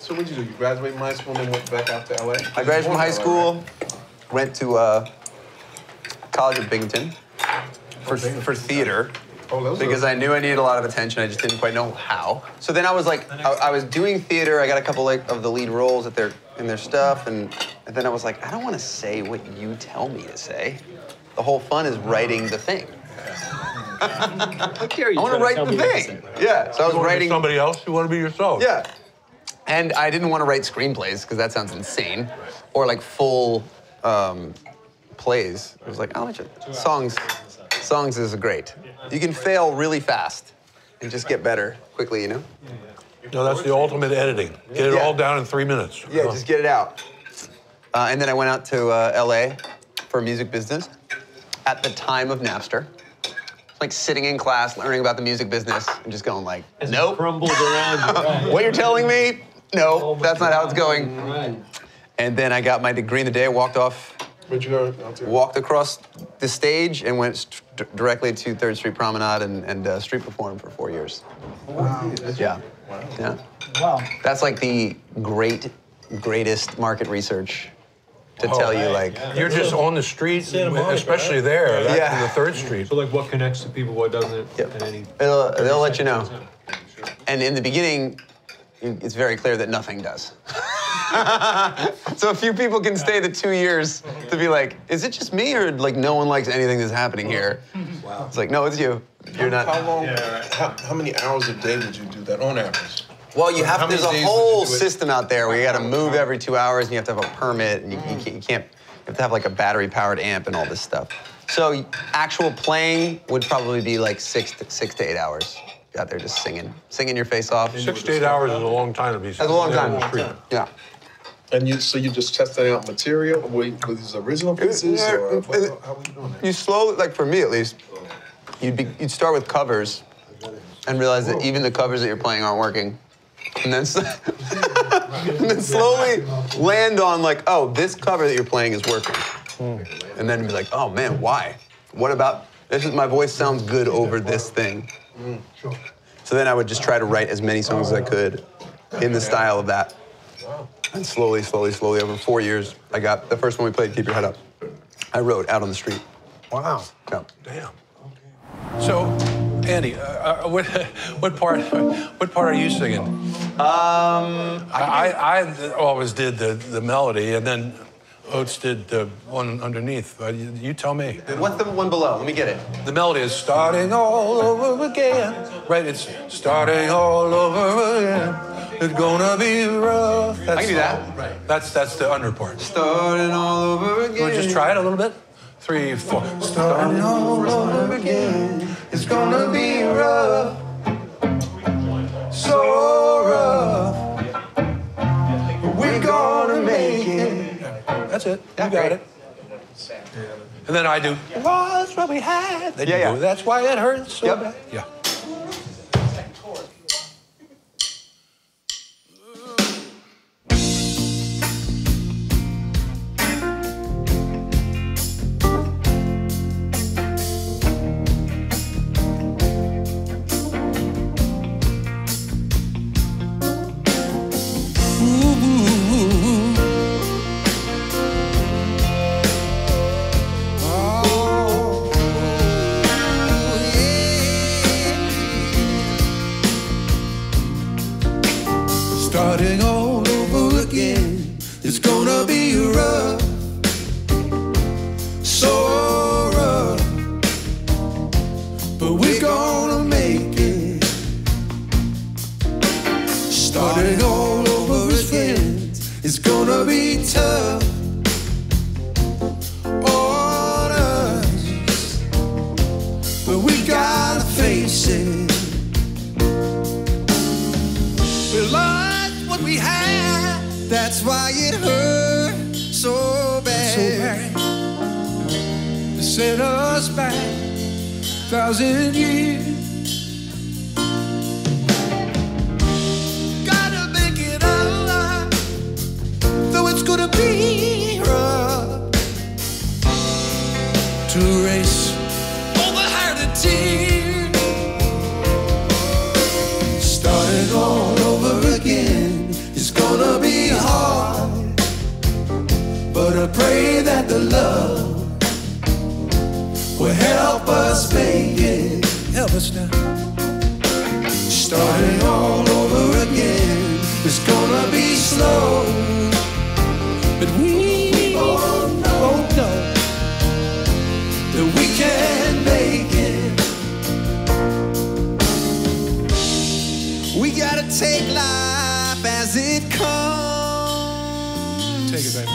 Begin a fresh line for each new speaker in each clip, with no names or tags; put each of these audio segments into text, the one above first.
So what did you do? You graduated from high school and then went back out to LA?
I graduated from high school, went to college at Binghamton for theater. Because I knew I needed a lot of attention, I just didn't quite know how. So then I was like, I was doing theater, I got a couple of the lead roles in their stuff, and then I was like, I don't want to say what you tell me to say. The whole fun is writing the thing.
How dare you?
I want to write the thing. Yeah, so I was writing.
Somebody else, you want to be yourself.
Yeah. And I didn't want to write screenplays, because that sounds insane. Or like full plays. I was like, I'll let you. Songs is great. You can fail really fast and just get better quickly, you know?
No, that's the ultimate editing. Get it all down in 3 minutes.
Yeah, just get it out. And then I went out to LA for music business at the time of Napster. Like sitting in class, learning about the music business, and just going like, nope.
Crumbled around you.
What you're telling me? No, that's not how it's going.
Right.
And then I got my degree in the day, walked off.
Where'd you go?
Walked across the stage and went directly to 3rd Street Promenade and street performed for 4 years.
Wow.
Yeah.
Wow.
Yeah.
Wow.
That's like the greatest market research to tell you, like...
You're just on the street, especially there, in the 3rd Street.
So like what connects to people, what doesn't?
Yep.
And any...
They'll let you know. And in the beginning, it's very clear that nothing does. So a few people can stay the 2 years to be like, is it just me or like no one likes anything that's happening here? Wow. It's like, no, it's you. You're not.
How long, how many hours a day would you do that on average?
Well, you have,
How many
there's a
days would
whole
you do it?
system out there where you gotta move every 2 hours and you have to have a permit and you can't, you have to have like a battery powered amp and all this stuff. So actual playing would probably be like 6 to 8 hours. You're out there just singing your face off.
6 to 8 hours is a long time to be.
That's a long time. Yeah.
And so you just testing out material with these original pieces, or how were you doing that?
You slowly, like for me at least, you'd start with covers and realize that even the covers that you're playing aren't working. And then, and then slowly land on like, oh, this cover that you're playing is working. And then be like, oh man, why? What about, my voice sounds good over this thing. So then I would just try to write as many songs as I could in the style of that. And slowly, over 4 years, I got the first one we played, Keep Your Head Up. I wrote out on the street.
Wow.
Yeah.
Damn. So, Andy, what part are you singing? I always did the melody, and then Oates did the one underneath. You tell me.
What's the one below? Let me get it.
The melody is starting all over again. Right, it's starting all over again. It's gonna be rough.
I can do that. Right.
That's the under part.
Starting all over again.
You want to just try it a little bit? 3, 4. Starting all over again. It's gonna be rough. So rough. But we're gonna make it. That's it. You got it. And then I do. Was what we had. Then you go, that's why it hurts so bad. Yeah.
Starting all over again, it's gonna be rough, so rough, but we're gonna make it. Starting all over again, it's gonna be tough on us, but we gotta face it. We lost what we had, that's why it hurt so bad. To send us back 1,000 years. Gotta make it up, though it's gonna be rough. To erase all the hurt and tears. Starting all over again, it's gonna I pray that the love will help us make it.
Help us now.
Starting all over again, it's gonna be slow.
But we
both know that we can make it. We gotta take life as it comes.
take it, baby.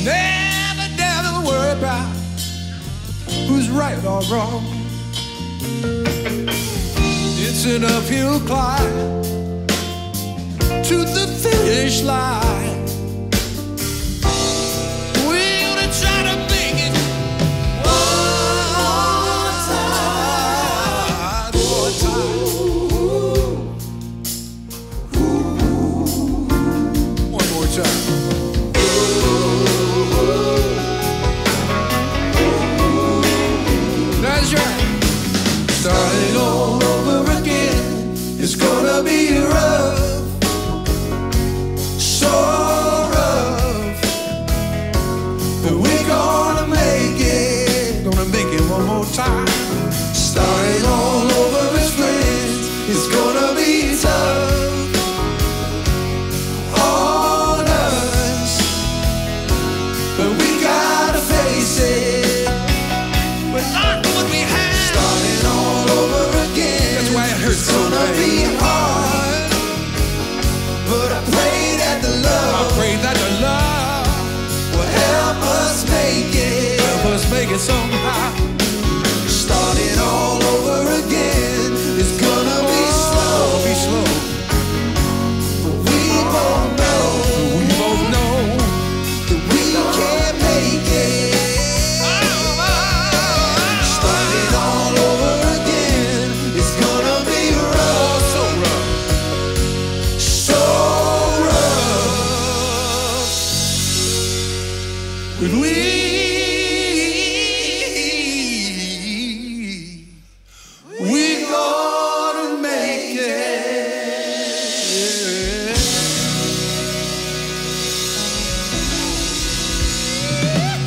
Never worry about who's right or wrong. It's an uphill climb to the finish line. We're gonna try to make it one time. One time. One more time. That's right. Starting all over again, it's gonna be rough, so rough, but we're gonna make it one more time. Starting all over as friends, it's gonna be tough on us, but we gotta face it. We're not what we had. Starting all over again. That's why it hurts. It's gonna be hard, but I pray that the love will help us make it.
Help us make it somehow.
Starting all over again. It's gonna be slow.
Be slow.
But we both know that we can make it. Starting all over again. It's gonna be rough.
So rough.
So rough. But we gonna make it.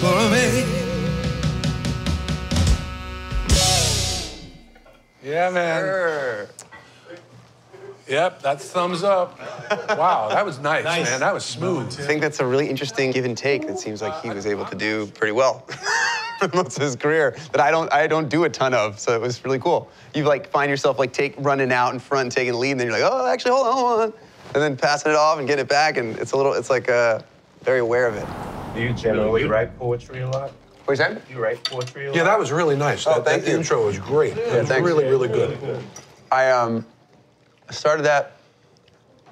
Gonna make it.
Yeah, man.
Sure.
Yep, that's thumbs up. Wow, that was nice, man. That was smooth.
I think that's a really interesting give and take that seems like he was able to do pretty well for most of his career that I don't do a ton of, so it was really cool. You like find yourself like running out in front and taking the lead, and then you're like, oh, actually, hold on, and then passing it off and getting it back, and it's like very aware of it.
Do you generally write poetry a lot?
What's that?
You write poetry a lot?
Yeah, that was really nice.
Oh,
that
thank you.
intro was great. It was
thanks.
really, really good.
I started that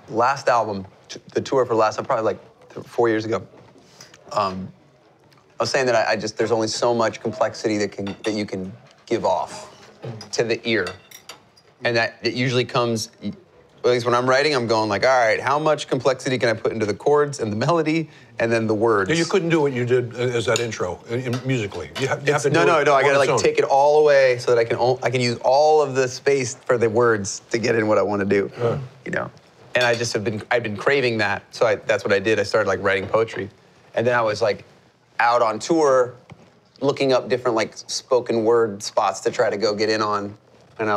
last album, the tour for last, probably like 4 years ago. I was saying that I just there's only so much complexity that you can give off to the ear, and that it usually comes. At least when I'm writing, I'm going like, all right, how much complexity can I put into the chords and the melody and then the words?
You couldn't do what you did as that intro musically. You have to do
No. I
it
gotta
on its
like
own.
take it all away so that I can use all of the space for the words to get in what I want to do. You know, and I've been craving that, so that's what I did. I started like writing poetry, and then I was like out on tour, looking up different like spoken word spots to try to go get in on, and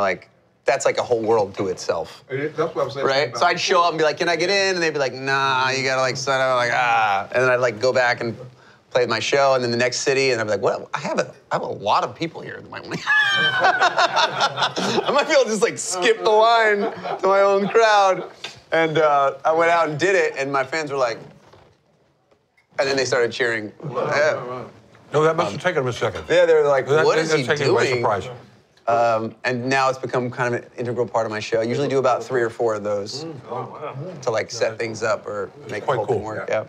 that's like a whole world to itself.
That's what I was saying.
Right? So I'd show up and be like, can I get in? And they'd be like, nah, you gotta like sign up, like, ah. And then I'd like go back and play my show, and then the next city, and I'd be like, what? I have a lot of people here that might want to. I might be able to just like skip the line to my own crowd. And I went out and did it, and my fans were like, and then they started cheering. Yeah.
No, that must have taken him a second.
Yeah, they were like, what is he
taken by
doing?
surprise.
And now it's become kind of an integral part of my show. I usually do about 3 or 4 of those to like set things up or make the
Quite
whole
cool.
thing work. Yeah.